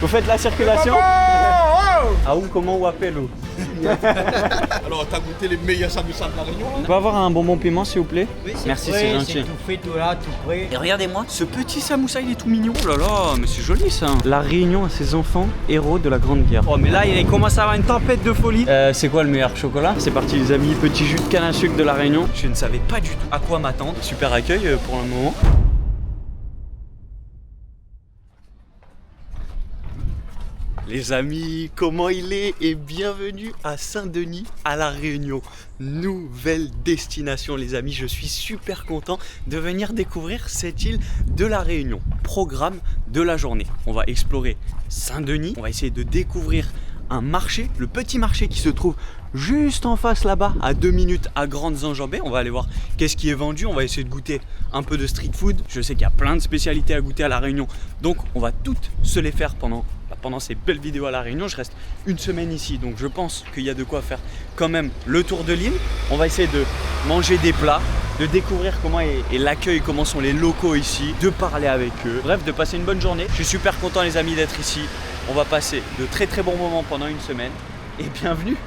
Vous faites la circulation? Ah ou comment ou appelle ou? Alors, t'as goûté les meilleurs samoussas de la Réunion? On peut avoir un bonbon piment s'il vous plaît? Oui, merci, c'est gentil. C'est tout fait, tout là, tout prêt. Et regardez-moi, ce petit samoussa il est tout mignon. Oh là là, mais c'est joli ça. La Réunion a ses enfants héros de la Grande Guerre. Oh mais là il commence à avoir une tempête de folie. C'est quoi le meilleur chocolat? C'est parti les amis, petit jus de canne à sucre de la Réunion. Je ne savais pas du tout à quoi m'attendre. Super accueil pour le moment. Les amis, comment il est? Et bienvenue à Saint-Denis, à La Réunion. Nouvelle destination les amis, je suis super content de venir découvrir cette île de La Réunion. Programme de la journée, on va explorer Saint-Denis, on va essayer de découvrir un marché, le petit marché qui se trouve juste en face là-bas, à 2 minutes à Grandes Enjambées. On va aller voir qu'est-ce qui est vendu, on va essayer de goûter un peu de street food. Je sais qu'il y a plein de spécialités à goûter à La Réunion, donc on va toutes se les faire pendant ces belles vidéos à La Réunion. Je reste une semaine ici, donc je pense qu'il y a de quoi faire quand même le tour de l'île. On va essayer de manger des plats, de découvrir comment est l'accueil, comment sont les locaux ici, de parler avec eux, bref de passer une bonne journée. Je suis super content les amis d'être ici. On va passer de très très bons moments pendant une semaine. Et bienvenue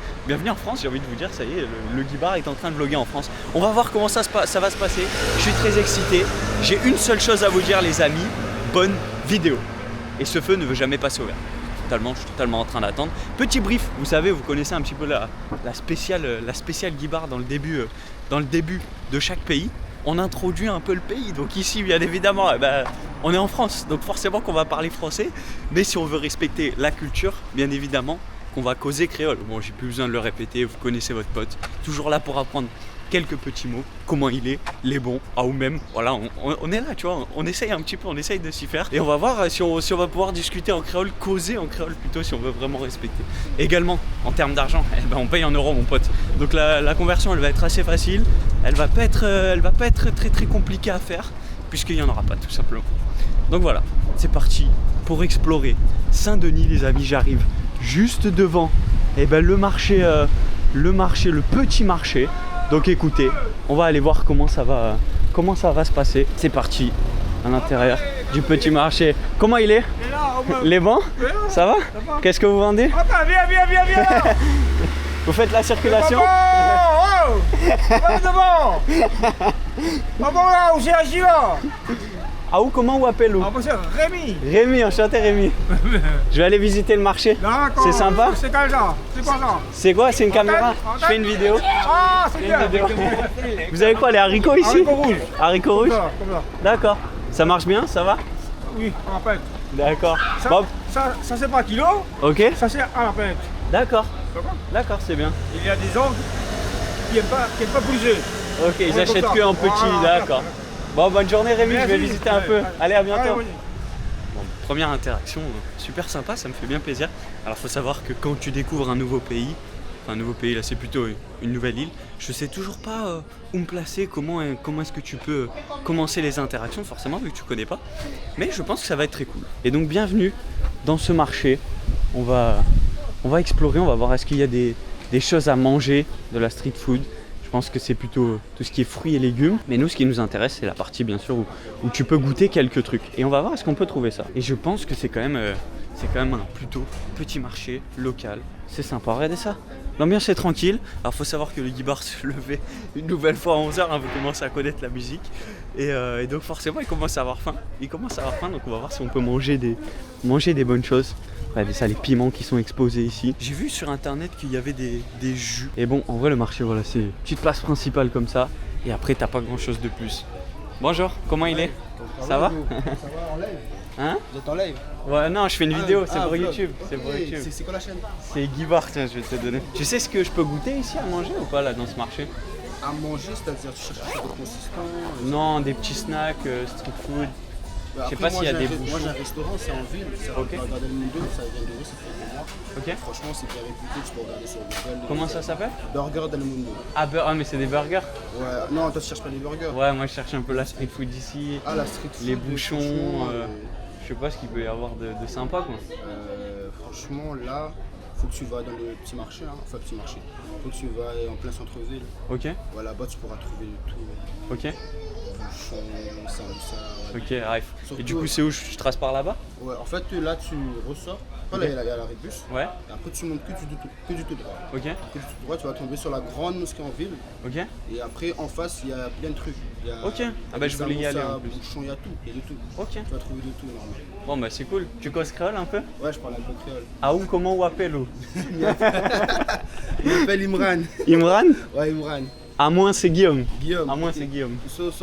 en France, j'ai envie de vous dire, ça y est, le Guy Bar est en train de vlogger en France. On va voir comment ça va se passer. Je suis très excité. J'ai une seule chose à vous dire les amis, bonne vidéo. Et ce feu ne veut jamais passer au vert. Je suis totalement en train d'attendre. Petit brief, vous savez, vous connaissez un petit peu la spéciale Guy Bar dans le début de chaque pays. On introduit un peu le pays. Donc ici, bien évidemment, on est en France. Donc forcément qu'on va parler français. Mais si on veut respecter la culture, bien évidemment, qu'on va causer créole. Bon, j'ai plus besoin de le répéter, vous connaissez votre pote. Toujours là pour apprendre quelques petits mots, comment il est, les bons, ah ou même, voilà, on est là, tu vois, on essaye un petit peu, on essaye de s'y faire. Et on va voir si on va pouvoir discuter en créole, causer en créole plutôt, si on veut vraiment respecter. Également, en termes d'argent, on paye en euros mon pote. Donc la conversion, elle va être assez facile, elle va pas être très très compliquée à faire, puisqu'il n'y en aura pas tout simplement. Donc voilà, c'est parti pour explorer Saint-Denis les amis, j'arrive juste devant le marché, le petit marché. Donc écoutez, on va aller voir comment ça va se passer. C'est parti à l'intérieur du petit marché. Comment il est? Les bons? Ça va? Qu'est-ce que vous vendez? Viens. Vous faites la circulation? Ah ou comment ou appelle ou? Rémi. Rémi, enchanté Rémi. Je vais aller visiter le marché. C'est sympa? C'est quoi ça? C'est quoi? C'est une caméra? Je fais une vidéo. Ah, c'est bien. Vous avez quoi, les haricots ici? Haricots rouges. Haricots rouges? Comme ça. D'accord. Ça marche bien? Ça va? Oui, en fait. D'accord. Ça, Bon. ça c'est pas kilo, Ok. ça c'est à la pinte. D'accord. D'accord. D'accord, c'est bien. Il y a des ordres qui n'aiment pas bouger. Ok, ils achètent que en petit, d'accord. Bon, bonne journée Rémi, je vais visiter un peu. Allez, à bientôt. Bon, première interaction, super sympa, ça me fait bien plaisir. Alors, faut savoir que quand tu découvres un nouveau pays, là c'est plutôt une nouvelle île, je sais toujours pas où me placer, comment est-ce que tu peux commencer les interactions, forcément, vu que tu connais pas. Mais je pense que ça va être très cool. Et donc, bienvenue dans ce marché. On va explorer, on va voir est-ce qu'il y a des choses à manger, de la street food. Je pense que c'est plutôt tout ce qui est fruits et légumes. Mais nous, ce qui nous intéresse, c'est la partie, bien sûr, où tu peux goûter quelques trucs. Et on va voir est-ce qu'on peut trouver ça. Et je pense que c'est quand même un plutôt petit marché local. C'est sympa, regardez ça. L'ambiance est tranquille. Alors, il faut savoir que le Guy Bar se levait une nouvelle fois à 11h. Vous commencez à connaître la musique. Et donc, forcément, il commence à avoir faim. Donc, on va voir si on peut manger des bonnes choses. Regardez ça, les piments qui sont exposés ici. J'ai vu sur internet qu'il y avait des jus. Et bon, en vrai, le marché, voilà, c'est une petite place principale comme ça. Et après, t'as pas grand chose de plus. Bonjour, comment il est? Ça va? Ça va en live? Hein? Vous êtes en live? Ouais, non, je fais une vidéo, c'est pour vlog. YouTube. C'est Ok, pour YouTube. C'est quoi la chaîne? C'est Guy Bar, tiens, je vais te donner. Tu sais ce que je peux goûter ici à manger ou pas là dans ce marché? À manger, c'est-à-dire tu cherches quelque chose de consistant? Non, des petits snacks, street food. Bah, Je sais après, pas s'il y a des Moi bouchons. j'ai un restaurant, c'est en ville, c'est Ok. à Garden Mundo, ça vient de c'est fait pour moi. Ok. Franchement, c'est bien réputé, tu peux regarder sur Google. Comment ça s'appelle? Burger Del Mundo. Ah, mais c'est des burgers. Ouais, non, toi tu cherches pas des burgers. Ouais, moi je cherche un peu la street food ici. Ah, la street food. Les bouchons, franchement, je sais pas ce qu'il peut y avoir de sympa quoi. franchement, là, faut que tu vas dans le petit marché, hein. Enfin, petit marché. Faut que tu vas en plein centre-ville. Ok, Voilà, là-bas tu pourras trouver tout. ok. bouchons, ça. Ouais. Ok, bref. Et Surtout- du coup, c'est où je trace par là-bas? Ouais, en fait, là, tu ressors. Là, il y a l'arrêt de bus. Ouais, Et après, tu montes que du tout droit. ok, Que du tout droit, tu vas tomber sur la grande mosquée en ville. ok. Et après, en face, il y a plein de trucs. Il y a, Ok. Ah bah, je voulais y aller, en plus. Bouchons, il y a tout. Il y a de tout. Ok. Tu vas trouver de tout, normalement. Bon bah c'est cool. Tu causes créole un peu? Ouais, je parle un peu créole. Ah ou comment ou appelle-ou? Il m'appelle Imran. Imran? Ouais, Imran. À moins c'est Guillaume. Guillaume. À moins ok. c'est Guillaume. Tu sautes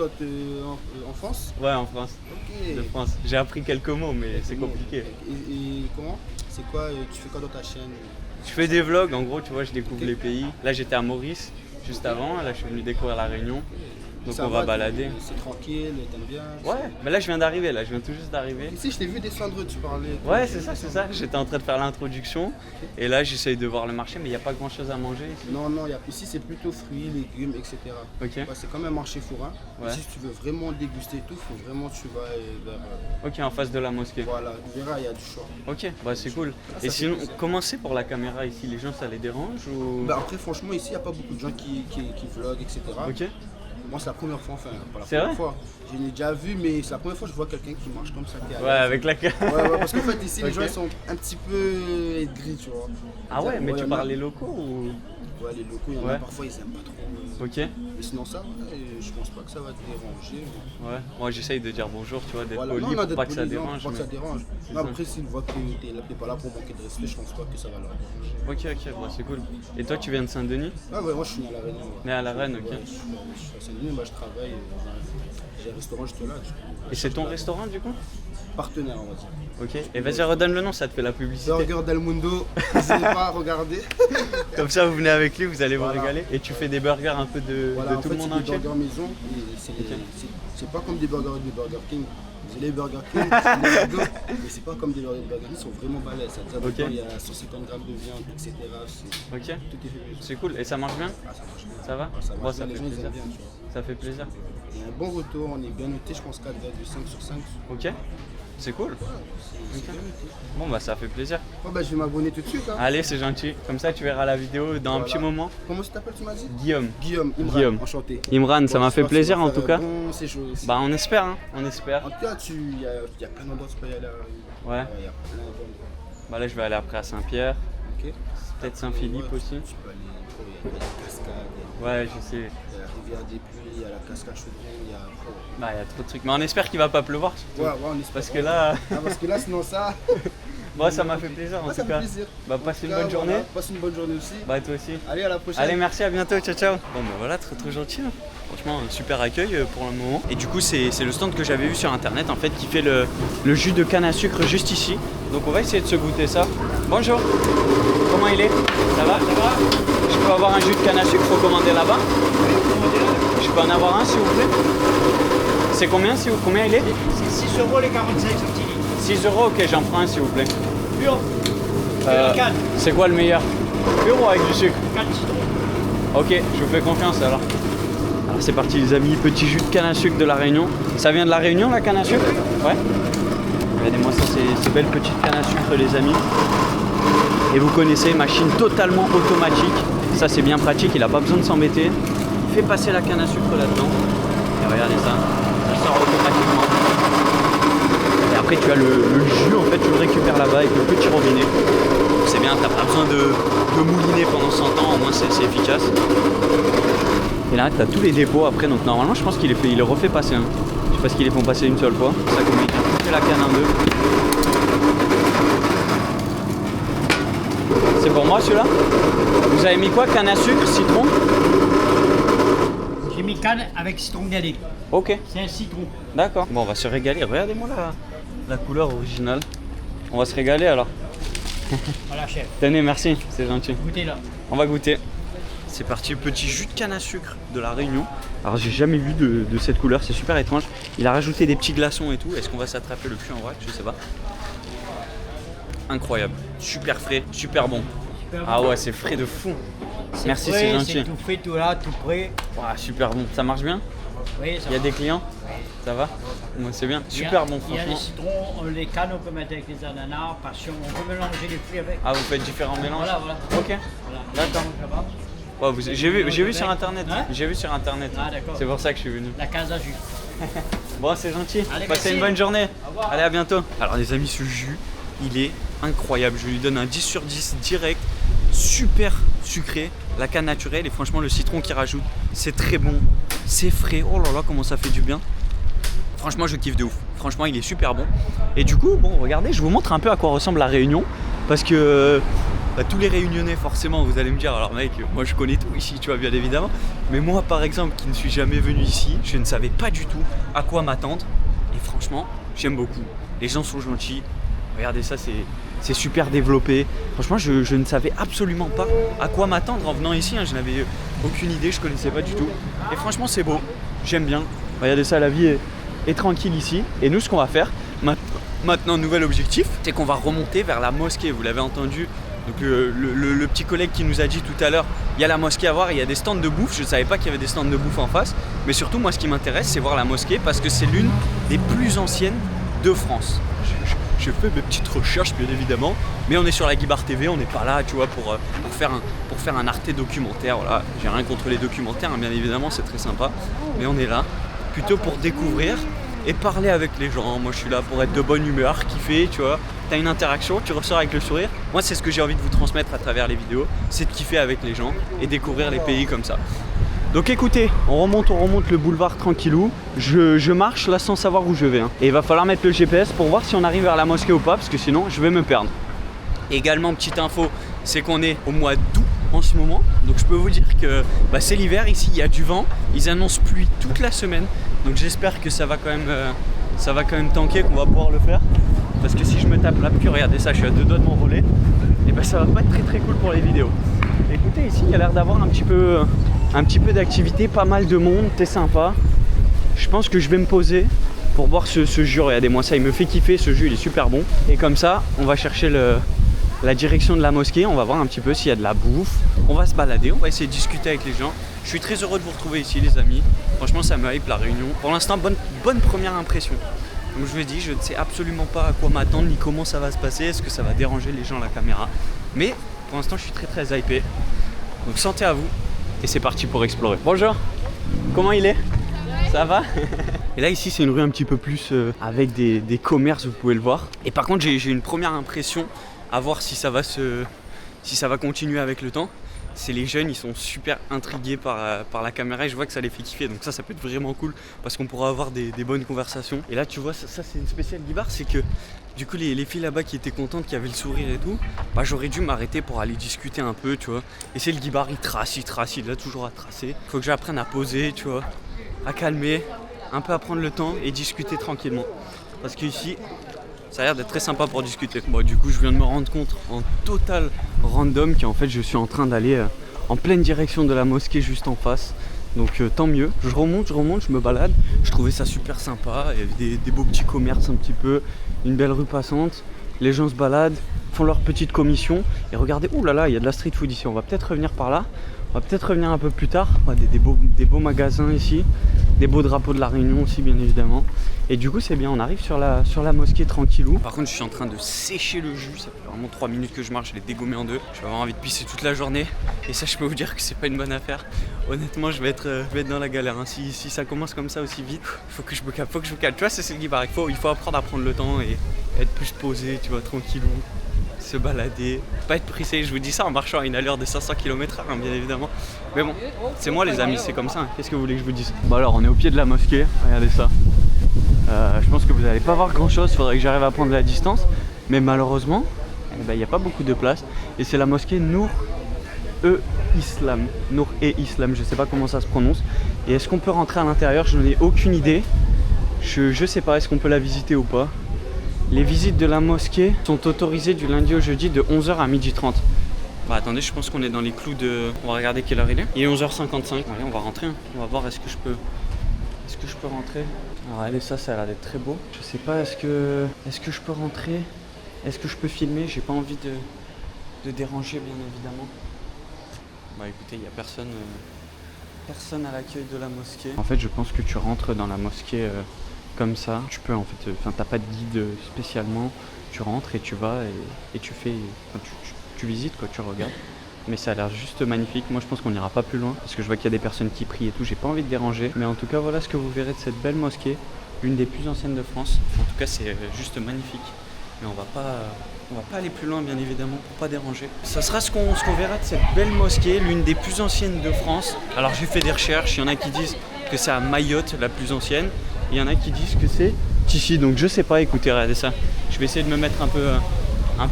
en France? Ouais, en France. Ok. De France. J'ai appris quelques mots mais c'est Bon. compliqué. Et comment? C'est quoi? Tu fais quoi dans ta chaîne? Je fais des vlogs, en gros, tu vois, je découvre les pays. Là j'étais à Maurice juste avant, là je suis venu découvrir la Réunion. Donc Ça on va va, balader. C'est tranquille, t'aimes bien? Ouais, mais là je viens d'arriver, là je viens tout juste d'arriver. Ici, je t'ai vu descendre, tu parlais. Ouais, c'est ça, c'est ça. J'étais en train de faire l'introduction et là j'essaye de voir le marché, mais il n'y a pas grand chose à manger ici. Non, ici c'est plutôt fruits, légumes, etc. Ok. Ouais, c'est comme un marché forain. Ouais. Ici, si tu veux vraiment déguster tout, faut vraiment tu vas vers. Ok, en face de la mosquée. Voilà, tu verras, il y a du choix. Ok, bah c'est cool. Ça Et fait sinon, plaisir. comment c'est pour la caméra ici? Les gens ça les dérange ou. Bah, après, franchement, ici, il n'y a pas beaucoup de gens qui vloguent, etc. Ok. Moi, c'est la première fois, enfin, pas la C'est première vrai fois. Je l'ai déjà vu, mais c'est la première fois que je vois quelqu'un qui marche comme ça. Qui est à Ouais, l'aise. avec la caméra. Ouais, parce qu'en fait, ici, les Ok. gens ils sont un petit peu gris, tu vois. Ah ouais, mais il y tu en a- parles les locaux ou. Ouais, les locaux, il y en Ouais. a parfois, ils aiment pas trop. Ok. Mais sinon, ça, ouais, je pense pas que ça va te déranger. Ouais. Moi j'essaye de dire bonjour, tu vois, d'être Voilà, poli non, pour d'être pas que ça poli, non, dérange. pour pas que ça mais- dérange. C'est Non, ça. après, s'ils voient que t'es pas là pour manquer de respect, je pense pas que ça va leur déranger. Ok, bah c'est cool. Et toi tu viens de Saint-Denis? Ah ouais, moi je suis né à la Réunion. Né à La Reine, ok. Ouais, je suis à Saint-Denis, moi je travaille, j'ai un restaurant juste là. Du coup, Et c'est ton restaurant du coup? partenaire, on va dire. Ok. Et vas-y redonne le nom, ça te fait la publicité. Burger Del Mundo, n'hésitez pas à regarder. Comme ça vous venez avec lui, vous allez vous Voilà. régaler. Et tu fais des burgers un peu de Voilà, en tout fait, le monde c'est des entier? burgers maison, et c'est pas comme des burgers de Burger King. Vous allez Burger King, mais c'est pas comme des burgers de Burger King, ils sont vraiment balèzes. C'est-à-dire Ok. dedans, il y a 150 grammes de viande, etc. Ok. Tout est fait maison. C'est cool. Et ça marche bien? Ah, ça marche bien. Ça va? Ah, ça Bon, marche ça bien, les fait gens ils plaisir. aiment bien, tu vois. Ça fait plaisir. Il y a un bon retour, on est bien noté, je pense 4,5 sur 5. Ok. C'est cool. C'est bien noté. Bon bah ça fait plaisir. Bon, bah, je vais m'abonner tout de suite. Hein. Allez, c'est gentil. Comme ça tu verras la vidéo dans un Voilà. petit moment. Comment tu t'appelles, tu m'as dit? Guillaume. Guillaume, Imran, Guillaume. enchanté. Imran, ça Bon, m'a fait j'espère que tu plaisir vas en faire tout un cas. Bon séjour aussi. Bah on espère, hein. On espère. En tout cas, il y a plein d'endroits où tu peux y aller. Ouais. Il y a plein d'endroits. Bah là je vais aller après à Saint-Pierre. Ok. Peut-être Saint-Philippe Ouais, aussi. Tu peux aller, il y a la cascade, Ouais, je sais. il y a la rivière des Puits, il y a la cascade Chaudron, il y a. Bah il y a trop de trucs. Mais on espère qu'il va pas pleuvoir surtout. Ouais, on espère. Parce que là, Ah, parce que là, sinon ça. moi ça m'a fait plaisir en Ouais, ça tout fait cas. plaisir. Bah En passe tout une cas, bonne journée. voilà, passe une bonne journée aussi. Bah toi aussi. Allez, à la prochaine. Allez, merci, à bientôt, ciao ciao. Bon bah voilà, très gentil. Hein. Franchement, un super accueil pour le moment. Et du coup, c'est le stand que j'avais vu sur internet en fait qui fait le jus de canne à sucre juste ici. Donc on va essayer de se goûter ça. Bonjour. Comment il est? Ça va? Je peux avoir un jus de canne à sucre, faut commander là-bas? Je peux en avoir un s'il vous plaît? C'est combien il est? C'est 6 euros les 45 centilitres. 6 euros, ok, j'en prends un s'il vous plaît. Pur. Euh, canne. c'est quoi le meilleur? Pur ou avec du sucre? Canne citron. Ok, je vous fais confiance alors. Alors c'est parti les amis, petit jus de canne à sucre de la Réunion. Ça vient de la Réunion la canne à sucre? Ouais. Regardez-moi ça, ces belles petites cannes à sucre les amis. Et vous connaissez, machine totalement automatique. Ça c'est bien pratique, il n'a pas besoin de s'embêter. Il fait passer la canne à sucre là-dedans. Et regardez ça, ça sort automatiquement. Et après tu as le jus, en fait tu le récupères là-bas avec le petit robinet. C'est bien, t'as pas besoin de mouliner pendant 100 ans, au moins c'est efficace. Et là t'as tous les dépôts après, donc normalement je pense qu'il est refait passer. Hein. Je sais pas ce qu'ils les font passer une seule fois. Ça comme il fait la canne en deux. C'est pour moi celui-là? Vous avez mis quoi? Canne à sucre, citron? J'ai mis canne avec citron galé. Ok, C'est un citron. d'accord. Bon on va se régaler, regardez-moi la couleur originale. On va se régaler alors. Voilà, chef. Tenez, merci, c'est gentil. Goûtez là. On va goûter. C'est parti, petit jus de canne à sucre de la Réunion. Alors j'ai jamais vu de cette couleur, c'est super étrange. Il a rajouté des petits glaçons et tout. Est-ce qu'on va s'attraper le cul en vrac? Je sais pas. Incroyable, super frais, super bon. Super Ah bon. ouais, c'est frais de fou. C'est Merci, frais, c'est gentil. C'est tout frais, tout là, tout prêt. Ouah, super bon. Ça marche bien? Oui, ça Il y a va. des clients? Ça va? Moi c'est bien. Super bon Il y a les franchement. citrons, les cannes, on peut mettre avec les ananas, passion, on peut mélanger les fruits avec. Ah vous faites différents mélanges? Voilà, voilà. Ok. Voilà. D'accord. Ça va. Ouais, j'ai vu sur internet. Hein? J'ai vu sur internet. Ah, d'accord. C'est pour ça que je suis venu. La case à jus. Bon, c'est gentil. Allez, Passez merci. une bonne journée. Au revoir. Allez, à bientôt. Alors les amis, ce jus, il est incroyable. Je lui donne un 10 sur 10 direct. Super sucré. La canne naturelle et franchement le citron qu'il rajoute, c'est très bon. C'est frais. Oh là là, comment ça fait du bien. Franchement, je kiffe de ouf. Franchement, il est super bon. Et du coup, bon, regardez, je vous montre un peu à quoi ressemble la Réunion. Parce que tous les Réunionnais, forcément, vous allez me dire, alors mec, moi je connais tout ici, tu vois, bien évidemment. Mais moi, par exemple, qui ne suis jamais venu ici, je ne savais pas du tout à quoi m'attendre. Et franchement, j'aime beaucoup. Les gens sont gentils. Regardez ça, c'est super développé. Franchement, je ne savais absolument pas à quoi m'attendre en venant ici. Hein. Je n'avais aucune idée, je connaissais pas du tout. Et franchement, c'est beau. J'aime bien. Regardez ça, la vie est tranquille ici. Et nous, ce qu'on va faire maintenant, nouvel objectif, c'est qu'on va remonter vers la mosquée. Vous l'avez entendu. Donc le petit collègue qui nous a dit tout à l'heure, il y a la mosquée à voir, il y a des stands de bouffe. Je ne savais pas qu'il y avait des stands de bouffe en face. Mais surtout, moi, ce qui m'intéresse, c'est voir la mosquée parce que c'est l'une des plus anciennes de France. Je fais mes petites recherches, bien évidemment. Mais on est sur la Guibar TV, on n'est pas là, tu vois, pour faire un Arte documentaire. Voilà. J'ai rien contre les documentaires, hein, bien évidemment, c'est très sympa. Mais on est là plutôt pour découvrir et parler avec les gens. Moi, je suis là pour être de bonne humeur, kiffer, tu vois. T'as une interaction, tu ressors avec le sourire. Moi, c'est ce que j'ai envie de vous transmettre à travers les vidéos, c'est de kiffer avec les gens et découvrir les pays comme ça. Donc écoutez, on remonte le boulevard tranquillou. Je marche là sans savoir où je vais. Hein. Et il va falloir mettre le GPS pour voir si on arrive vers la mosquée ou pas, parce que sinon je vais me perdre. Également, petite info, c'est qu'on est au mois d'août en ce moment. Donc je peux vous dire que c'est l'hiver ici, il y a du vent. Ils annoncent pluie toute la semaine. Donc j'espère que ça va quand même tanker, qu'on va pouvoir le faire. Parce que si je me tape la pluie, regardez ça, je suis à 2 doigts de m'envoler. Et ça va pas être très très cool pour les vidéos. Écoutez, ici il y a l'air d'avoir un petit peu d'activité, pas mal de monde, c'est sympa. Je pense que je vais me poser pour boire ce jus. Regardez-moi ça, il me fait kiffer, ce jus il est super bon. Et comme ça, on va chercher la direction de la mosquée, on va voir un petit peu s'il y a de la bouffe. On va se balader, on va essayer de discuter avec les gens. Je suis très heureux de vous retrouver ici les amis. Franchement ça me hype la Réunion. Pour l'instant, bonne première impression. Comme je vous ai dit, je ne sais absolument pas à quoi m'attendre ni comment ça va se passer. Est-ce que ça va déranger les gens à la caméra? Mais pour l'instant je suis très hypé. Donc santé à vous. Et c'est parti pour explorer. Bonjour, comment il est? Ça va? Et là ici c'est une rue un petit peu plus avec des commerces, vous pouvez le voir. Et par contre j'ai une première impression à voir si ça va continuer avec le temps. C'est les jeunes, ils sont super intrigués par la caméra et je vois que ça les fait kiffer. Donc ça peut être vraiment cool parce qu'on pourra avoir des bonnes conversations. Et là tu vois, ça c'est une spéciale Guibar, c'est que du coup les filles là-bas qui étaient contentes, qui avaient le sourire et tout, j'aurais dû m'arrêter pour aller discuter un peu, tu vois. Et c'est le Guibar, il trace, il a toujours à tracer. Faut que j'apprenne à poser, tu vois, à calmer, un peu à prendre le temps et discuter tranquillement. Parce qu'ici, ça a l'air d'être très sympa pour discuter. Bon, du coup, je viens de me rendre compte en total random qu'en fait, je suis en train d'aller en pleine direction de la mosquée juste en face. Donc tant mieux. Je remonte, je me balade. Je trouvais ça super sympa. Il y avait des beaux petits commerces un petit peu, une belle rue passante. Les gens se baladent, font leur petite commission. Et regardez, ouh là là, il y a de la street food ici. On va peut-être revenir par là. On va peut-être revenir un peu plus tard. Des beaux magasins ici. Des beaux drapeaux de la Réunion aussi, bien évidemment. Et du coup, c'est bien, on arrive sur la mosquée tranquillou. Par contre, je suis en train de sécher le jus. Ça fait vraiment 3 minutes que je marche, je l'ai dégommé en deux. Je vais avoir envie de pisser toute la journée. Et ça, je peux vous dire que c'est pas une bonne affaire. Honnêtement, je vais être dans la galère. Hein. Si ça commence comme ça aussi vite, faut que je me calme. Tu vois, c'est le Guibar. Il faut apprendre à prendre le temps et être plus posé, tu vois, tranquillou. Se balader, pas être pressé. Je vous dis ça en marchant à une allure de 500 km/h, hein, bien évidemment. Mais bon, c'est moi les amis, c'est comme ça. Qu'est-ce que vous voulez que je vous dise? Bon alors, on est au pied de la mosquée. Regardez ça. Je pense que vous n'allez pas voir grand chose. Faudrait que j'arrive à prendre la distance. Mais malheureusement, il n'y a pas beaucoup de place. Et c'est la mosquée Nour-e-Islam. Nour-e-Islam, je sais pas comment ça se prononce. Et est-ce qu'on peut rentrer à l'intérieur? Je n'en ai aucune idée. Je sais pas, est-ce qu'on peut la visiter ou pas? Les visites de la mosquée sont autorisées du lundi au jeudi de 11h à 12h30. Attendez, je pense qu'on est dans les clous de... On va regarder quelle heure il est. Il est 11h55. Allez, on va rentrer. Hein. On va voir est-ce que je peux rentrer. Alors allez, ça a l'air d'être très beau. Je sais pas, est-ce que je peux rentrer? Est-ce que je peux filmer? J'ai pas envie de déranger, bien évidemment. Écoutez, il n'y a personne à l'accueil de la mosquée. En fait, je pense que tu rentres dans la mosquée... comme ça, tu peux en fait, t'as pas de guide spécialement, tu rentres et tu vas et tu fais, tu visites quoi, tu regardes. mais ça a l'air juste magnifique. Moi je pense qu'on n'ira pas plus loin parce que je vois qu'il y a des personnes qui prient et tout, j'ai pas envie de déranger. Mais en tout cas voilà ce que vous verrez de cette belle mosquée, l'une des plus anciennes de France. En tout cas c'est juste magnifique. Mais on va pas aller plus loin bien évidemment pour pas déranger. Ça sera ce qu'on verra de cette belle mosquée, l'une des plus anciennes de France. Alors j'ai fait des recherches, il y en a qui disent que c'est à Mayotte la plus ancienne, il y en a qui disent que c'est ici, donc je sais pas, écoutez, regardez ça. Je vais essayer de me mettre un peu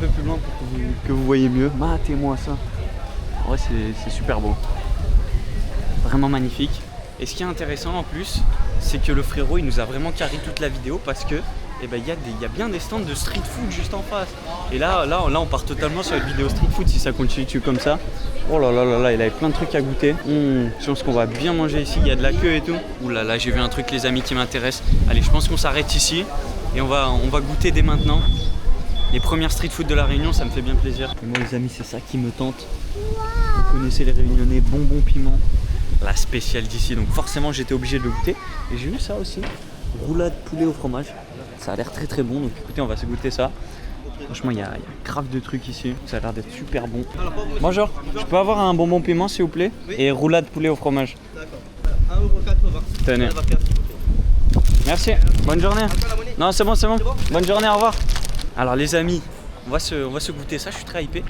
plus loin pour que vous voyez mieux. Matez-moi ça. En vrai c'est super beau. Vraiment magnifique. Et ce qui est intéressant en plus, c'est que le frérot il nous a vraiment carré toute la vidéo parce que il y a bien des stands de street food juste en face. Et là on part totalement sur une vidéo street food si ça continue comme ça. Oh là là là là, il avait plein de trucs à goûter. Je pense qu'on va bien manger ici, il y a de la queue et tout. Ouh là là, j'ai vu un truc les amis qui m'intéresse. Allez, je pense qu'on s'arrête ici et on va goûter dès maintenant. Les premières street food de la Réunion, ça me fait bien plaisir. Et moi les amis, c'est ça qui me tente. Vous connaissez les Réunionnais, bonbons piment, la spéciale d'ici. Donc forcément j'étais obligé de le goûter. Et j'ai vu ça aussi, roulade poulet au fromage. Ça a l'air très très bon, donc écoutez, on va se goûter ça. Franchement, il y a grave de trucs ici. Ça a l'air d'être super bon. Bonjour, je peux avoir un bonbon piment s'il vous plaît? Et roulade poulet au fromage. D'accord. 1,80 €. Tenez. Merci, bonne journée. Non, c'est bon, c'est bon. Bonne journée, au revoir. Alors les amis, on va se goûter ça, je suis très hypé.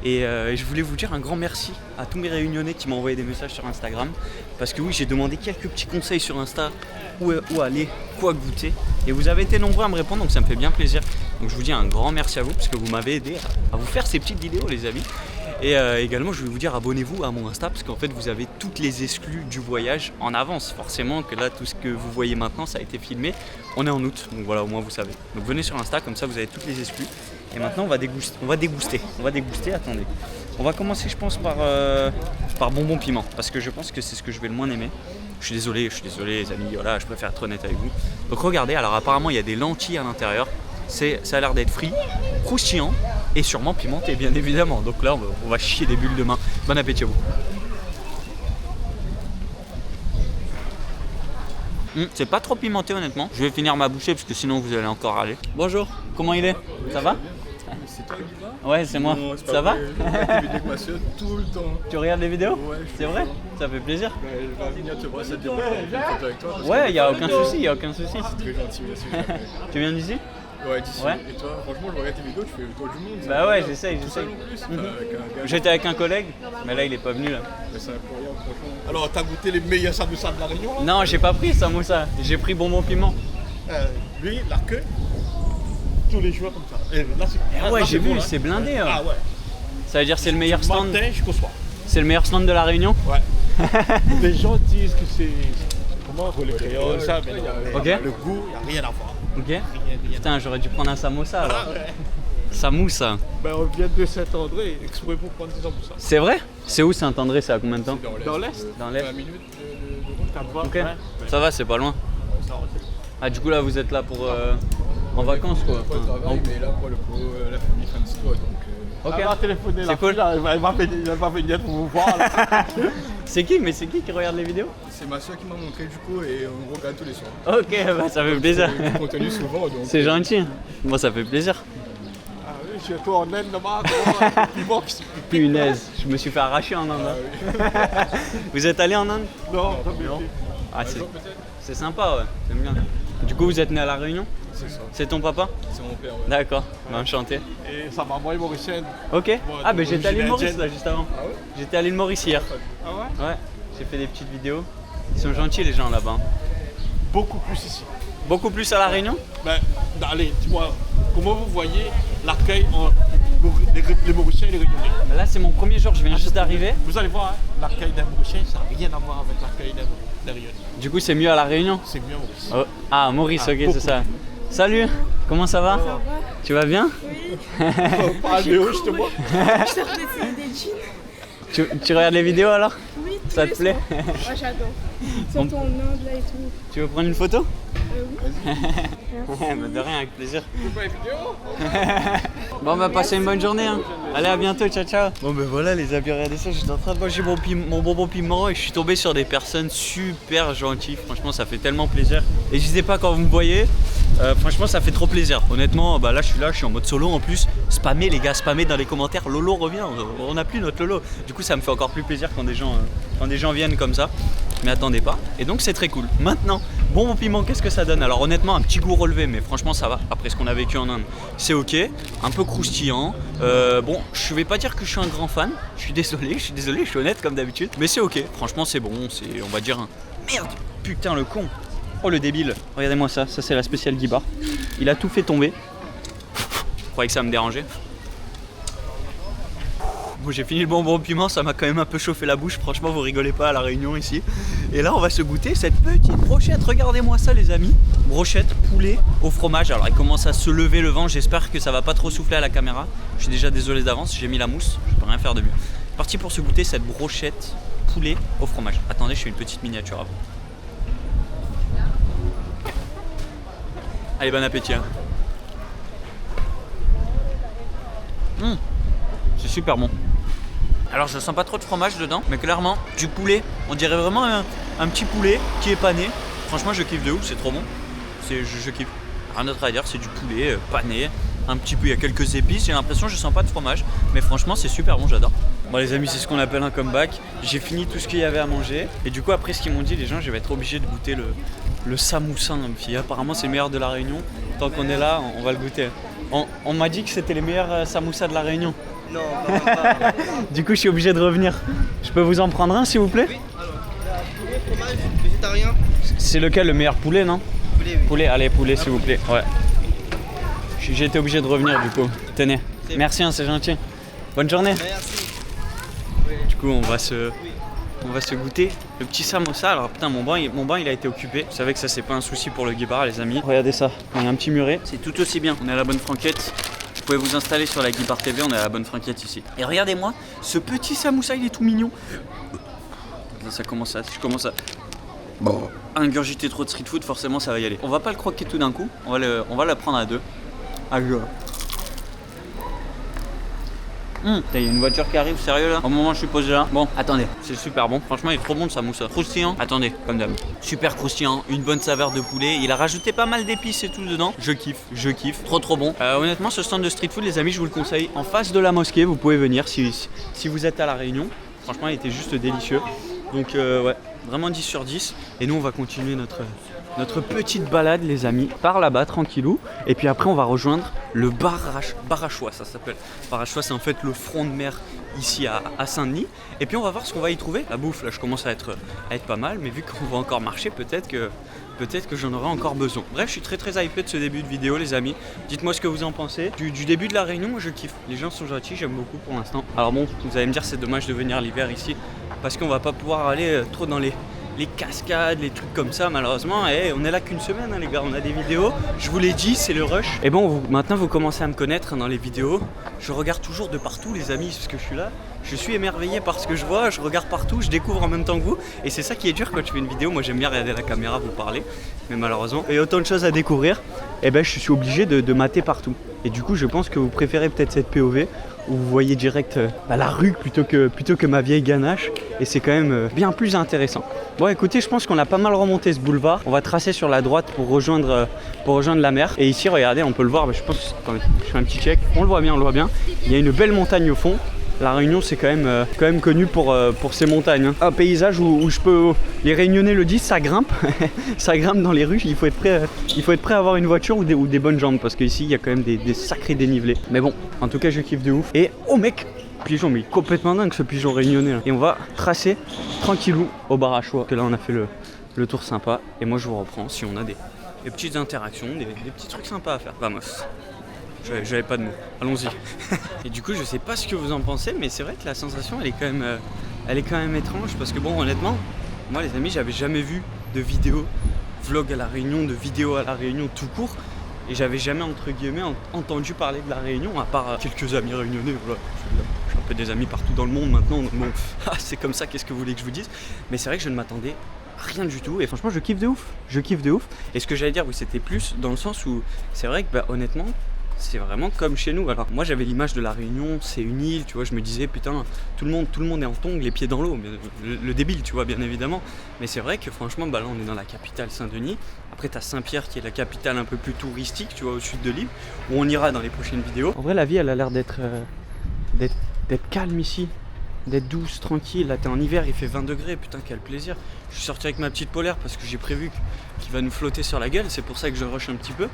Et je voulais vous dire un grand merci à tous mes Réunionnais qui m'ont envoyé des messages sur Instagram. Parce que oui, j'ai demandé quelques petits conseils sur Insta, où aller, quoi goûter. Et vous avez été nombreux à me répondre, donc ça me fait bien plaisir. Donc je vous dis un grand merci à vous, parce que vous m'avez aidé à vous faire ces petites vidéos les amis. Et également je vais vous dire abonnez-vous à mon Insta, parce qu'en fait vous avez toutes les exclus du voyage en avance. Forcément que là tout ce que vous voyez maintenant ça a été filmé. On est en août, donc voilà au moins vous savez. Donc venez sur Insta, comme ça vous avez toutes les exclus. Et maintenant on va déguster, attendez. On va commencer je pense par bonbon piment, parce que je pense que c'est ce que je vais le moins aimer. Je suis désolé les amis, voilà, je préfère être honnête avec vous. Donc regardez, alors apparemment il y a des lentilles à l'intérieur. Ça a l'air d'être frit, croustillant et sûrement pimenté bien évidemment. Donc là on va chier des bulles de main. Bon appétit à vous. C'est pas trop pimenté honnêtement. Je vais finir ma bouchée parce que sinon vous allez encore râler. Bonjour, comment il est? Ça va? C'est toi qui vas? Ouais, c'est moi. Non, c'est Ça va? Je regarde tes vidéos avec ma soeur tout le temps. Tu regardes les vidéos? Ouais. C'est vrai? Ça fait plaisir. Elle va venir te voir, ça te dérange pas de prendre une photo avec toi? Parce Ouais, que- y a aucun souci, y a aucun souci. C'est très gentil, merci. jamais. Tu viens d'ici? Ouais, d'ici. Ouais. Et toi, franchement, je regarde tes vidéos, tu fais le tour du monde. Bah ouais, Tout j'essaye. seul en plus, avec un gars. J'étais avec un collègue, mais là il est pas venu là. Mais c'est incroyable, franchement. Alors, t'as goûté les meilleurs samoussas de la Réunion là? Non, j'ai pas pris samoussa, j'ai pris bonbon piment. Lui, la queue, tous les jours comme ça. Et là, c'est Ah ouais, là, j'ai c'est bon, vu, hein. c'est blindé. Ah ouais. Ça veut dire c'est le meilleur Du stand. matin jusqu'au soir. C'est le meilleur stand de la Réunion. Ouais. Les gens disent que c'est. Comment on les créoles, ça, mais non. Ok. Le goût, il n'y a rien à voir. Ok. Putain, j'aurais dû prendre un samosa alors. Samoussa. Ben, on vient de Saint-André, exprès pour prendre des samoussas. C'est vrai? C'est où Saint-André? C'est à combien de temps? Dans l'Est, Dans l'Est. 20 minutes de route. t'as le voir. Ok. Ça va, c'est pas loin. Ah, du coup là vous êtes là pour en vacances quoi. Pas de travail, mais là, pour le coup, la famille fait un petit tour, donc. Ok. Elle va téléphoner C'est la cool. fille, là, elle va venir pour vous voir. Là. C'est qui? Mais c'est qui regarde les vidéos? C'est ma soeur qui m'a montré du coup et on regarde tous les soirs. Ok, bah ça fait plaisir. Du contenu souvent, donc. C'est gentil. Moi ça fait plaisir. Ah oui, je suis toi en Inde là-bas, puis bon, Punaise, je me suis fait arracher en Inde. hein. Vous êtes allé en Inde? non, jamais été. Ah Un jour, peut-être? c'est sympa ouais, j'aime bien. Du coup vous êtes né à La Réunion? C'est ça. C'est ton papa? C'est mon père, ouais. D'accord, bah, enchanté. Et sa maman est mauricienne. Ok. Ah bah j'étais à l'île d'origine Maurice indienne. là juste avant. Ah ouais? J'étais à l'île Maurice hier. Ah ouais? Ouais, j'ai fait des petites vidéos. Ils sont gentils les gens là-bas. Beaucoup plus ici. Beaucoup plus à La Réunion? Ben, allez, dis-moi, comment vous voyez l'accueil en les Mauriciens et les Réunionnais? Bah, là c'est mon premier jour, je viens juste d'arriver. Vous allez voir, hein, l'accueil d'un Mauricien, ça n'a rien à voir avec l'accueil d'un Réunionnais. Du coup c'est mieux à La Réunion? C'est mieux Maurice. Oh. Ah Maurice, Ah, ok c'est beaucoup. ça. Salut, comment ça va? Tu vas bien? Pas Léo, je te vois. Je t'ai redessiné des jeans. Tu regardes les vidéos alors? Oui, Ça te plaît? Ouais, j'adore. Surtout en Inde là et tout. Tu veux prendre une photo? Oui. Ouais, bah de rien, avec plaisir. Bon, on va passer une bonne journée. Hein. Allez, à bientôt, ciao ciao. Bon, ben voilà, les amis, regardez ça. J'étais en train de manger mon bonbon piment et je suis tombé sur des personnes super gentilles. Franchement, ça fait tellement plaisir. N'hésitez pas quand vous me voyez. Franchement, ça fait trop plaisir. Honnêtement, bah là, je suis en mode solo en plus. Spammez, les gars, spammez dans les commentaires. Lolo revient. On n'a plus notre Lolo. Du coup, ça me fait encore plus plaisir quand des gens viennent comme ça. Mais attendez pas. Et donc, c'est très cool. Maintenant, bonbon piment, qu'est-ce que ça donne? Alors, honnêtement, un petit goût relevé, mais franchement, ça va. Après ce qu'on a vécu en Inde, c'est ok. Un peu croustillant. Bon, je vais pas dire que je suis un grand fan. Je suis désolé, je suis honnête comme d'habitude. Mais c'est ok. Franchement, c'est bon. C'est, on va dire, un. Merde! Putain, le con! Oh, le débile! Regardez-moi ça. Ça, c'est la spéciale Guy Bar. Il a tout fait tomber. Je croyais que ça me dérangeait. Bon, j'ai fini le bonbon piment, ça m'a quand même un peu chauffé la bouche. Franchement, vous rigolez pas à la Réunion ici. Et là, on va se goûter cette petite brochette. Regardez-moi ça, les amis. Brochette poulet au fromage. Alors, il commence à se lever le vent. J'espère que ça va pas trop souffler à la caméra. Je suis déjà désolé d'avance. J'ai mis la mousse. Je peux rien faire de mieux. Parti pour se goûter cette brochette poulet au fromage. Attendez, je fais une petite miniature à vous. Allez, bon appétit. Hein. C'est super bon. Alors je sens pas trop de fromage dedans, mais clairement du poulet. On dirait vraiment un petit poulet qui est pané. Franchement, je kiffe de ouf, c'est trop bon. Je kiffe. Rien d'autre à dire, c'est du poulet pané. Un petit peu, il y a quelques épices. J'ai l'impression que je sens pas de fromage, mais franchement c'est super bon, j'adore. Bon les amis, c'est ce qu'on appelle un comeback. J'ai fini tout ce qu'il y avait à manger. Et du coup après ce qu'ils m'ont dit les gens, je vais être obligé de goûter le samoussa. Apparemment c'est le meilleur de la Réunion. Tant qu'on est là, on va le goûter. On m'a dit que c'était les meilleurs samoussas de la Réunion. Non, pas. Du coup, je suis obligé de revenir. Je peux vous en prendre un, s'il vous plaît? Oui, alors, poulet, fromage, végétarien. C'est lequel, le meilleur poulet, non? Poulet, oui. Poulet, allez, poulet, s'il vous plaît. Ouais. J'ai été obligé de revenir, du coup. Tenez. Merci, hein, c'est gentil. Bonne journée. Merci. Du coup, on va se goûter le petit samosa. Alors putain, mon bain il a été occupé. Vous savez que ça c'est pas un souci pour le Guy Bar, les amis. Regardez ça, on a un petit muret. C'est tout aussi bien. On est à la bonne franquette. Vous pouvez vous installer sur la Guy Bar TV, on est à la bonne franquette ici. Et regardez-moi, ce petit samoussa, il est tout mignon. Là, je commence à ingurgiter trop de street food, forcément ça va y aller. On va pas le croquer tout d'un coup, on va le prendre à deux. Allez. Il y a une voiture qui arrive, sérieux là? Au moment où je suis posé là. Bon, attendez, c'est super bon. Franchement, il est trop bon le samoussa. Croustillant. Attendez, comme d'hab. Super croustillant, une bonne saveur de poulet. Il a rajouté pas mal d'épices et tout dedans. Je kiffe. Trop bon. Honnêtement, ce stand de street food, les amis, je vous le conseille. En face de la mosquée, vous pouvez venir si vous êtes à La Réunion. Franchement, il était juste délicieux. Donc, ouais, vraiment 10 sur 10. Et nous, on va continuer notre petite balade, les amis, par là-bas, tranquillou. Et puis après, on va rejoindre le Barachois, ça s'appelle. Barachois, c'est en fait le front de mer ici à Saint-Denis. Et puis on va voir ce qu'on va y trouver. La bouffe, là, je commence à être pas mal, mais vu qu'on va encore marcher, peut-être que j'en aurai encore besoin. Bref, je suis très hypé de ce début de vidéo, les amis. Dites-moi ce que vous en pensez. Du début de La Réunion, moi je kiffe. Les gens sont gentils, j'aime beaucoup pour l'instant. Alors bon, vous allez me dire, c'est dommage de venir l'hiver ici, parce qu'on va pas pouvoir aller trop dans les cascades, les trucs comme ça, malheureusement. Et on est là qu'une semaine, hein, les gars. On a des vidéos. Je vous l'ai dit, c'est le rush. Et bon, maintenant vous commencez à me connaître dans les vidéos. Je regarde toujours de partout, les amis, parce que je suis là. Je suis émerveillé par ce que je vois. Je regarde partout, je découvre en même temps que vous. Et c'est ça qui est dur quand je fais une vidéo. Moi, j'aime bien regarder la caméra, vous parler. Mais malheureusement, il y a autant de choses à découvrir. Et ben, je suis obligé de mater partout. Et du coup, je pense que vous préférez peut-être cette POV où vous voyez direct la rue plutôt que ma vieille ganache. Et c'est quand même bien plus intéressant. Bon, écoutez, je pense qu'on a pas mal remonté ce boulevard. On va tracer sur la droite pour rejoindre la mer. Et ici, regardez, on peut le voir. Je pense, attendez, je fais un petit check. On le voit bien. Il y a une belle montagne au fond. La Réunion, c'est quand même connu pour ces montagnes. Hein. Un paysage où les Réunionnais le disent, ça grimpe. Ça grimpe dans les rues. Il faut être prêt à avoir une voiture ou des bonnes jambes, parce qu'ici, il y a quand même des sacrés dénivelés. Mais bon, en tout cas, je kiffe de ouf. Et oh mec, pigeon, mais il est complètement dingue ce pigeon réunionnais là. Et on va tracer tranquillou au Barachois. Que là, on a fait le tour sympa. Et moi, je vous reprends si on a des petites interactions, des petits trucs sympas à faire. Vamos. J'avais pas de mots. Allons-y. Et du coup, je sais pas ce que vous en pensez, mais c'est vrai que la sensation, elle est quand même étrange, parce que bon, honnêtement, moi, les amis, j'avais jamais vu de vidéo vlog à La Réunion, de vidéo à La Réunion tout court, et j'avais jamais entre guillemets entendu parler de La Réunion, à part quelques amis réunionnais. Voilà, je suis un peu des amis partout dans le monde maintenant, donc bon, c'est comme ça, qu'est-ce que vous voulez que je vous dise? Mais c'est vrai que je ne m'attendais à rien du tout, et franchement je kiffe de ouf, Et ce que j'allais dire, oui, c'était plus dans le sens où c'est vrai que bah, honnêtement, c'est vraiment comme chez nous. Alors moi j'avais l'image de la Réunion, c'est une île, tu vois, je me disais putain, tout le monde est en tongs, les pieds dans l'eau, mais le débile, tu vois, bien évidemment. Mais c'est vrai que franchement, bah là on est dans la capitale Saint-Denis. Après t'as Saint-Pierre qui est la capitale un peu plus touristique, tu vois, au sud de l'île, où on ira dans les prochaines vidéos. En vrai la vie elle a l'air d'être calme ici, d'être douce, tranquille. Là t'es en hiver, il fait 20 degrés, putain quel plaisir. Je suis sorti avec ma petite polaire parce que j'ai prévu qu'il va nous flotter sur la gueule, c'est pour ça que je rush un petit peu.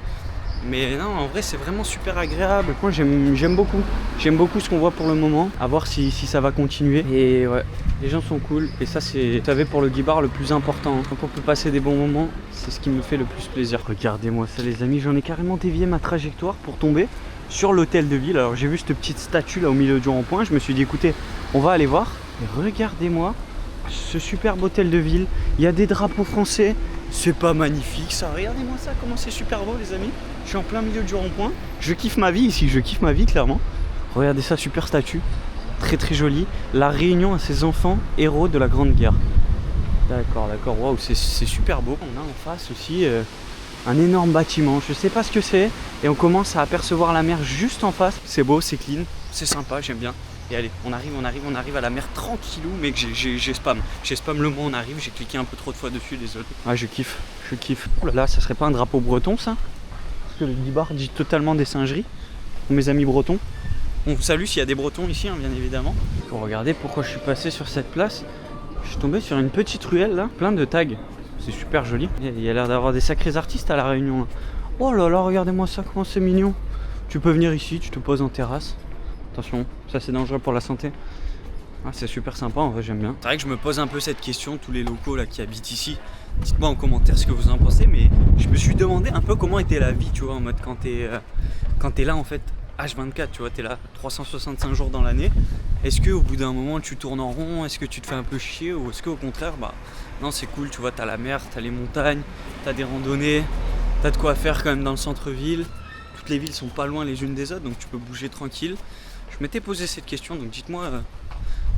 Mais non, en vrai c'est vraiment super agréable. Moi j'aime beaucoup ce qu'on voit pour le moment. À voir si ça va continuer. Et ouais, les gens sont cool. Et ça c'est, vous savez, pour le Guibar le plus important. Quand on peut passer des bons moments, c'est ce qui me fait le plus plaisir. Regardez-moi ça les amis, j'en ai carrément dévié ma trajectoire pour tomber sur l'hôtel de ville. Alors j'ai vu cette petite statue là au milieu du rond-point. Je me suis dit écoutez, on va aller voir. Et regardez-moi ce superbe hôtel de ville. Il y a des drapeaux français. C'est pas magnifique ça, regardez-moi ça, comment c'est super beau les amis. Je suis en plein milieu du rond-point. Je kiffe ma vie ici, je kiffe ma vie clairement. Regardez ça, super statue. Très très jolie. La Réunion à ses enfants, héros de la Grande Guerre. D'accord, waouh, c'est super beau. On a en face aussi un énorme bâtiment, je sais pas ce que c'est. Et on commence à apercevoir la mer juste en face. C'est beau, c'est clean, c'est sympa, j'aime bien. Et allez, on arrive à la mer tranquillou, mec, j'ai spam le mot on arrive, j'ai cliqué un peu trop de fois dessus, désolé. Ah je kiffe. Oh là là, ça serait pas un drapeau breton ça? Parce que le Guibar dit totalement des singeries, pour mes amis bretons. On vous salue s'il y a des bretons ici, hein, bien évidemment. Pour regarder pourquoi je suis passé sur cette place, je suis tombé sur une petite ruelle là, plein de tags. C'est super joli. Il y a l'air d'avoir des sacrés artistes à la Réunion. Oh là là, regardez-moi ça, comment c'est mignon. Tu peux venir ici, tu te poses en terrasse. Attention, ça c'est dangereux pour la santé. Ah, c'est super sympa, en vrai j'aime bien. C'est vrai que je me pose un peu cette question, tous les locaux là qui habitent ici. Dites-moi en commentaire ce que vous en pensez, mais je me suis demandé un peu comment était la vie, tu vois, en mode quand t'es là en fait, H24, tu vois, t'es là 365 jours dans l'année. Est-ce qu'au bout d'un moment tu tournes en rond, est-ce que tu te fais un peu chier, ou est-ce qu'au contraire, bah non c'est cool, tu vois, t'as la mer, t'as les montagnes, t'as des randonnées, t'as de quoi faire quand même dans le centre-ville. Toutes les villes sont pas loin les unes des autres, donc tu peux bouger tranquille. Je m'étais posé cette question, donc dites-moi,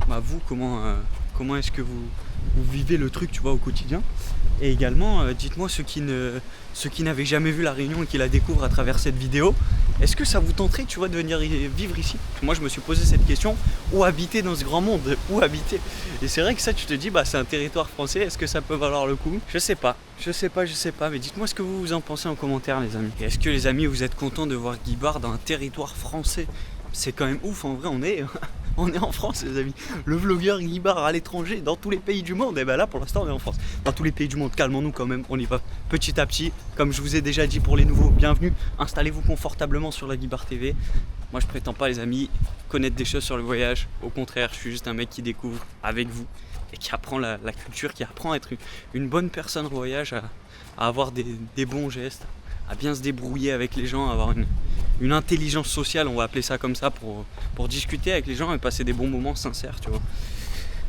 vous, comment est-ce que vous vivez le truc, tu vois, au quotidien. Et également, dites-moi ceux qui n'avaient jamais vu la Réunion et qui la découvrent à travers cette vidéo, est-ce que ça vous tenterait, tu vois, de venir vivre ici? Moi, je me suis posé cette question, où habiter dans ce grand monde? Où habiter? Et c'est vrai que ça, tu te dis, bah c'est un territoire français, est-ce que ça peut valoir le coup? Je sais pas, mais dites-moi ce que vous en pensez en commentaire, les amis. Et est-ce que, les amis, vous êtes contents de voir Guibar dans un territoire français? C'est quand même ouf, en vrai, on est en France, les amis. Le vlogueur Guibar à l'étranger, dans tous les pays du monde. Et ben là, pour l'instant, on est en France. Dans tous les pays du monde, calmons-nous quand même, on y va petit à petit. Comme je vous ai déjà dit pour les nouveaux, bienvenue. Installez-vous confortablement sur la Guibar TV. Moi, je prétends pas, les amis, connaître des choses sur le voyage. Au contraire, je suis juste un mec qui découvre avec vous et qui apprend la culture, qui apprend à être une bonne personne au voyage, à avoir des bons gestes, à bien se débrouiller avec les gens, à avoir une intelligence sociale, on va appeler ça comme ça, pour discuter avec les gens et passer des bons moments sincères, tu vois.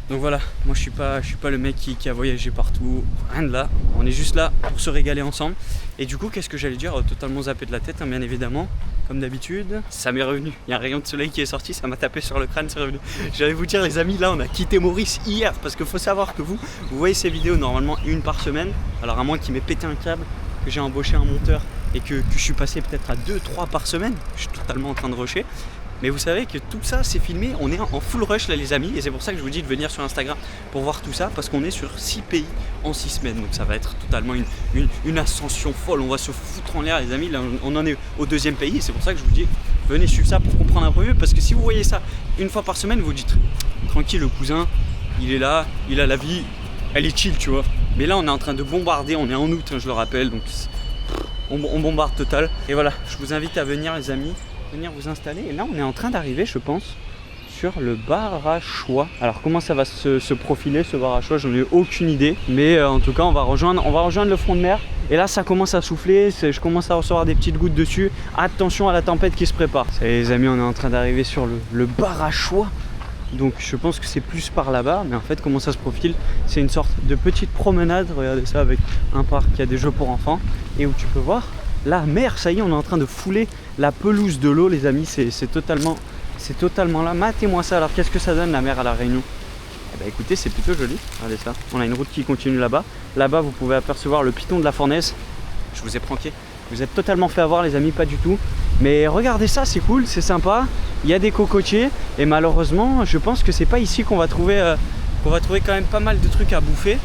Donc voilà, moi je suis pas le mec qui a voyagé partout, rien de là, on est juste là pour se régaler ensemble. Et du coup, qu'est-ce que j'allais dire? Totalement zappé de la tête, hein, bien évidemment, comme d'habitude. Ça m'est revenu, il y a un rayon de soleil qui est sorti, ça m'a tapé sur le crâne, c'est revenu. J'allais vous dire, les amis, là on a quitté Maurice hier, parce qu'il faut savoir que vous voyez ces vidéos normalement une par semaine. Alors à moins qu'il m'ait pété un câble, que j'ai embauché un monteur et que je suis passé peut-être à 2-3 par semaine, je suis totalement en train de rusher. Mais vous savez que tout ça c'est filmé, on est en full rush là les amis, et c'est pour ça que je vous dis de venir sur Instagram pour voir tout ça, parce qu'on est sur 6 pays en 6 semaines, donc ça va être totalement une ascension folle, on va se foutre en l'air les amis, là on en est au 2e pays, et c'est pour ça que je vous dis venez suivre ça pour comprendre un peu mieux, parce que si vous voyez ça une fois par semaine, vous dites tranquille, le cousin il est là, il a la vie, elle est chill, tu vois. Mais là on est en train de bombarder, on est en août, hein, je le rappelle, donc on bombarde total. Et voilà, je vous invite à venir les amis, venir vous installer. Et là on est en train d'arriver, je pense, sur le bar à choix. Alors comment ça va se profiler ce bar à choix, j'en ai aucune idée. Mais en tout cas on va rejoindre le front de mer. Et là ça commence à souffler, je commence à recevoir des petites gouttes dessus. Attention à la tempête qui se prépare. Ça y est les amis, on est en train d'arriver sur le bar à choix. Donc je pense que c'est plus par là-bas, mais en fait comment ça se profile, c'est une sorte de petite promenade, regardez ça, avec un parc qui a des jeux pour enfants, et où tu peux voir la mer. Ça y est, on est en train de fouler la pelouse de l'eau les amis, c'est totalement c'est totalement là. Matez-moi ça. Alors qu'est-ce que ça donne la mer à la Réunion? Eh ben écoutez, c'est plutôt joli. Regardez ça. On a une route qui continue là-bas. Là-bas, vous pouvez apercevoir le piton de la Fournaise. Je vous ai pranké. Vous êtes totalement fait avoir les amis, pas du tout. Mais regardez ça, c'est cool, c'est sympa. Il y a des cocotiers et malheureusement, je pense que c'est pas ici qu'on va trouver quand même pas mal de trucs à bouffer.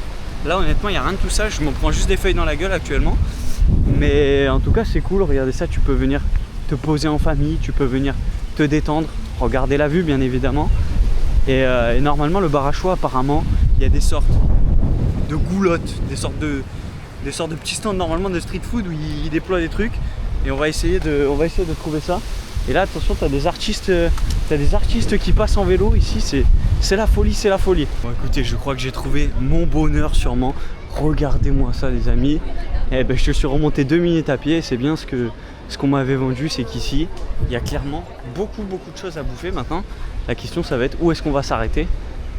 Là, honnêtement, il n'y a rien de tout ça. Je me prends juste des feuilles dans la gueule actuellement. Mais en tout cas, c'est cool. Regardez ça, tu peux venir te poser en famille, tu peux venir te détendre, regarder la vue, bien évidemment. Et normalement, le bar à choix, apparemment, il y a des sortes de goulottes, des sortes de petits stands normalement de street food où ils déploient des trucs. Et on va essayer de trouver ça. Et là, attention, t'as des artistes qui passent en vélo ici. C'est la folie, c'est la folie. Bon, écoutez, je crois que j'ai trouvé mon bonheur sûrement. Regardez-moi ça, les amis. Eh ben, je suis remonté 2 minutes à pied. C'est bien ce qu'on m'avait vendu, c'est qu'ici, il y a clairement beaucoup de choses à bouffer. Maintenant, la question, ça va être où est-ce qu'on va s'arrêter?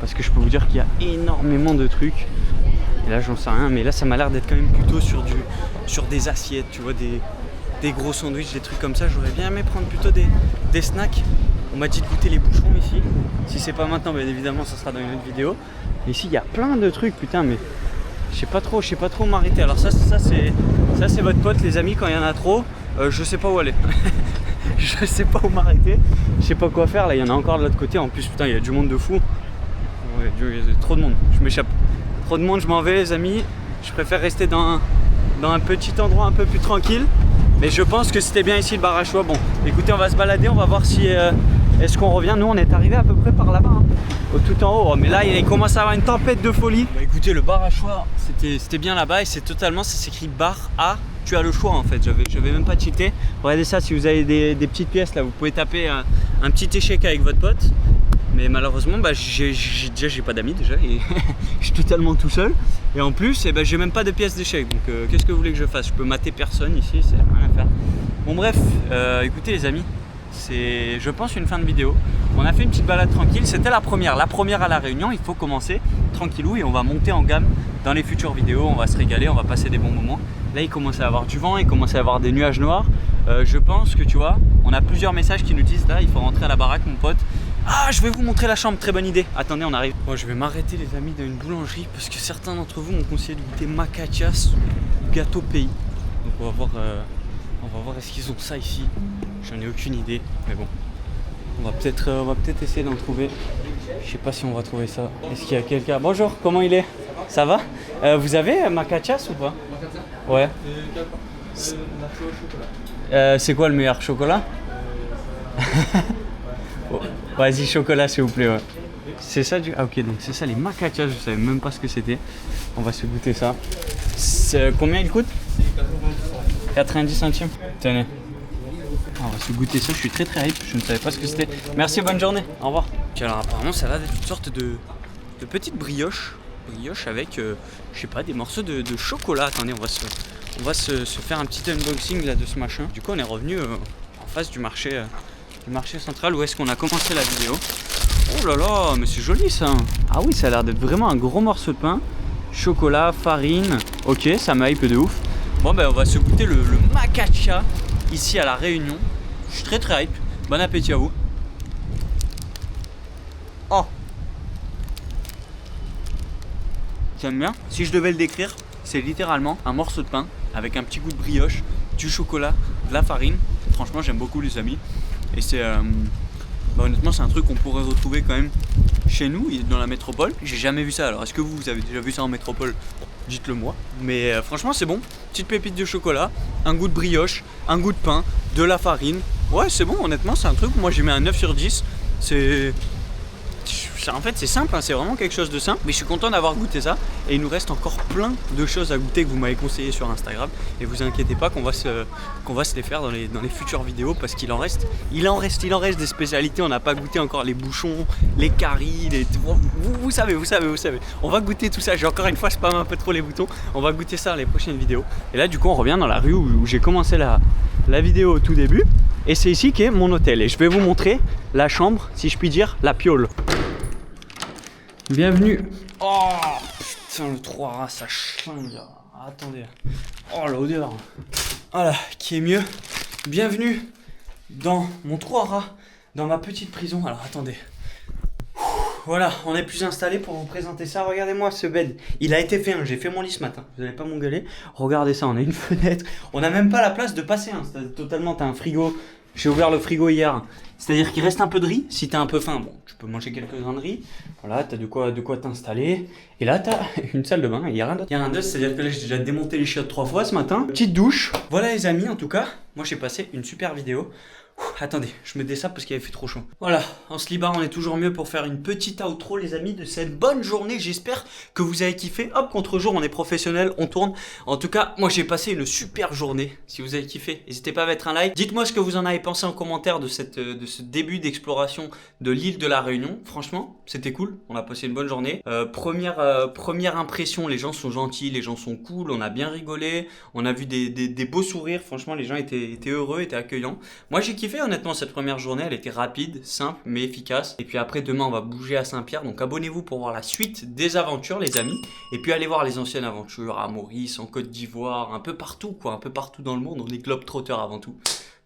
Parce que je peux vous dire qu'il y a énormément de trucs. Et là, j'en sais rien, mais là, ça m'a l'air d'être quand même plutôt sur des assiettes, tu vois, des gros sandwichs, des trucs comme ça. J'aurais bien aimé prendre plutôt des snacks. On m'a dit de goûter les bouchons ici. Si c'est pas maintenant, bien évidemment, ça sera dans une autre vidéo. Mais ici, il y a plein de trucs, putain, mais je sais pas trop où m'arrêter. Alors ça c'est votre pote, les amis, quand il y en a trop, je sais pas où aller. Je sais pas où m'arrêter, je sais pas quoi faire. Là, il y en a encore de l'autre côté. En plus, putain, il y a du monde de fou. Ouais, il y a trop de monde, je m'échappe. Trop de monde, je m'en vais, les amis. Je préfère rester dans un petit endroit un peu plus tranquille. Mais je pense que c'était bien ici le bar à choix. Bon, écoutez, on va se balader, on va voir si est-ce qu'on revient. Nous, on est arrivé à peu près par là-bas, hein, tout en haut. Mais là, il commence à avoir une tempête de folie. Bah, écoutez, le bar à choix, c'était bien là-bas et c'est totalement, ça s'écrit bar à. Tu as le choix en fait. J'avais même pas cheaté. Regardez ça, si vous avez des petites pièces là, vous pouvez taper un petit échec avec votre pote. Mais malheureusement, bah, j'ai pas d'amis déjà et je suis totalement tout seul. Et en plus, bah, j'ai même pas de pièces d'échec. Donc qu'est-ce que vous voulez que je fasse? Je peux mater personne ici, c'est rien à faire. Bon bref, écoutez les amis, c'est je pense une fin de vidéo. On a fait une petite balade tranquille, c'était la première à la Réunion. Il faut commencer tranquillou et on va monter en gamme dans les futures vidéos. On va se régaler, on va passer des bons moments. Là il commence à y avoir du vent, il commence à y avoir des nuages noirs. Je pense que tu vois, on a plusieurs messages qui nous disent là il faut rentrer à la baraque mon pote. Ah, je vais vous montrer la chambre, très bonne idée. Attendez, on arrive. Bon, je vais m'arrêter les amis dans une boulangerie parce que certains d'entre vous m'ont conseillé de goûter macachas ou gâteau pays. Donc on va voir est-ce qu'ils ont ça ici. J'en ai aucune idée, mais bon. On va peut-être essayer d'en trouver. Je sais pas si on va trouver ça. Est-ce qu'il y a quelqu'un? Bonjour, comment il est? Ça va? Vous avez macachas ou pas? Ouais. C'est quoi le meilleur chocolat? Oh, vas-y, chocolat s'il vous plaît, ouais. C'est ça du... Ah ok, donc c'est ça les macachas, je savais même pas ce que c'était. On va se goûter ça. Combien il coûte? 90 centimes. Tenez. On va se goûter ça, je suis très hype, je ne savais pas ce que c'était. Merci, bonne journée, au revoir. Alors apparemment ça a l'air d'être une sorte de petite brioche avec, je sais pas, des morceaux de chocolat. Attendez, on va se faire un petit unboxing là de ce machin. Du coup on est revenu en face du marché central où est-ce qu'on a commencé la vidéo. Oh là là, mais c'est joli ça. Ah oui, ça a l'air d'être vraiment un gros morceau de pain. Chocolat, farine, ok, ça me hype de ouf. Bon ben on va se goûter le macacha ici à la Réunion. Je suis très hype. Bon appétit à vous. Oh, j'aime bien. Si je devais le décrire, c'est littéralement un morceau de pain avec un petit goût de brioche, du chocolat, de la farine. Franchement j'aime beaucoup les amis. Et c'est honnêtement c'est un truc qu'on pourrait retrouver quand même chez nous dans la métropole. J'ai jamais vu ça. Alors est-ce que vous avez déjà vu ça en métropole? Dites-le moi. Mais franchement c'est bon. Petite pépite de chocolat, un goût de brioche, un goût de pain, de la farine. Ouais c'est bon, honnêtement c'est un truc. Moi j'ai mis un 9 sur 10. En fait c'est simple, hein, c'est vraiment quelque chose de simple. Mais je suis content d'avoir goûté ça. Et il nous reste encore plein de choses à goûter que vous m'avez conseillé sur Instagram. Et vous inquiétez pas qu'on va se les faire dans les futures vidéos. Parce qu'il en reste des spécialités. On n'a pas goûté encore les bouchons, les caries, vous savez. On va goûter tout ça. J'ai encore une fois spammé un peu trop les boutons. On va goûter ça dans les prochaines vidéos. Et là du coup on revient dans la rue où j'ai commencé la vidéo au tout début. Et c'est ici qu'est mon hôtel. Et je vais vous montrer la chambre, si je puis dire, la piole. Bienvenue. Oh putain, le 3 rats, ça chlingue. Attendez. Oh l'odeur. Voilà, qui est mieux. Bienvenue dans mon 3 rats dans ma petite prison. Alors attendez. Voilà, on est plus installé pour vous présenter ça. Regardez-moi ce bed. Il a été fait, hein. J'ai fait mon lit ce matin. Vous n'allez pas m'engueuler. Regardez ça, on a une fenêtre. On n'a même pas la place de passer. Hein. Totalement, t'as un frigo. J'ai ouvert le frigo hier. C'est-à-dire qu'il reste un peu de riz. Si t'es un peu faim, bon, tu peux manger quelques grains de riz. Voilà, t'as de quoi t'installer. Et là, t'as une salle de bain. Il y a rien d'autre. Il y a rien d'autre, c'est-à-dire que là, j'ai déjà démonté les chiottes 3 fois ce matin. Petite douche. Voilà les amis, en tout cas, moi j'ai passé une super vidéo. Attendez, je me dessape parce qu'il avait fait trop chaud. Voilà, en slibard, on est toujours mieux pour faire une petite outro, les amis, de cette bonne journée. J'espère que vous avez kiffé. Hop, contre-jour, on est professionnel, on tourne. En tout cas, moi, j'ai passé une super journée. Si vous avez kiffé, n'hésitez pas à mettre un like. Dites-moi ce que vous en avez pensé en commentaire de ce début d'exploration de l'île de la Réunion. Franchement, c'était cool. On a passé une bonne journée. Première impression, les gens sont gentils, les gens sont cool. On a bien rigolé. On a vu des beaux sourires. Franchement, les gens étaient heureux, étaient accueillants. Moi, j'ai kiffé. Honnêtement, cette première journée, elle était rapide, simple, mais efficace. Et puis après, demain, on va bouger à Saint-Pierre. Donc abonnez-vous pour voir la suite des aventures, les amis. Et puis allez voir les anciennes aventures à Maurice, en Côte d'Ivoire, un peu partout, quoi. Un peu partout dans le monde. On est globetrotters avant tout.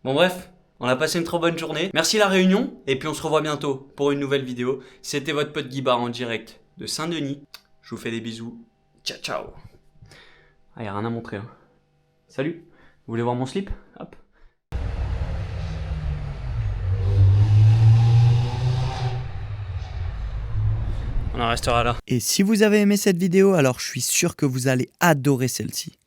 Bon, bref, on a passé une trop bonne journée. Merci la Réunion. Et puis on se revoit bientôt pour une nouvelle vidéo. C'était votre pote Guy Bar en direct de Saint-Denis. Je vous fais des bisous. Ciao, ciao. Ah, y a rien à montrer, hein. Salut. Vous voulez voir mon slip? Hop. On en restera là. Et si vous avez aimé cette vidéo, alors je suis sûr que vous allez adorer celle-ci.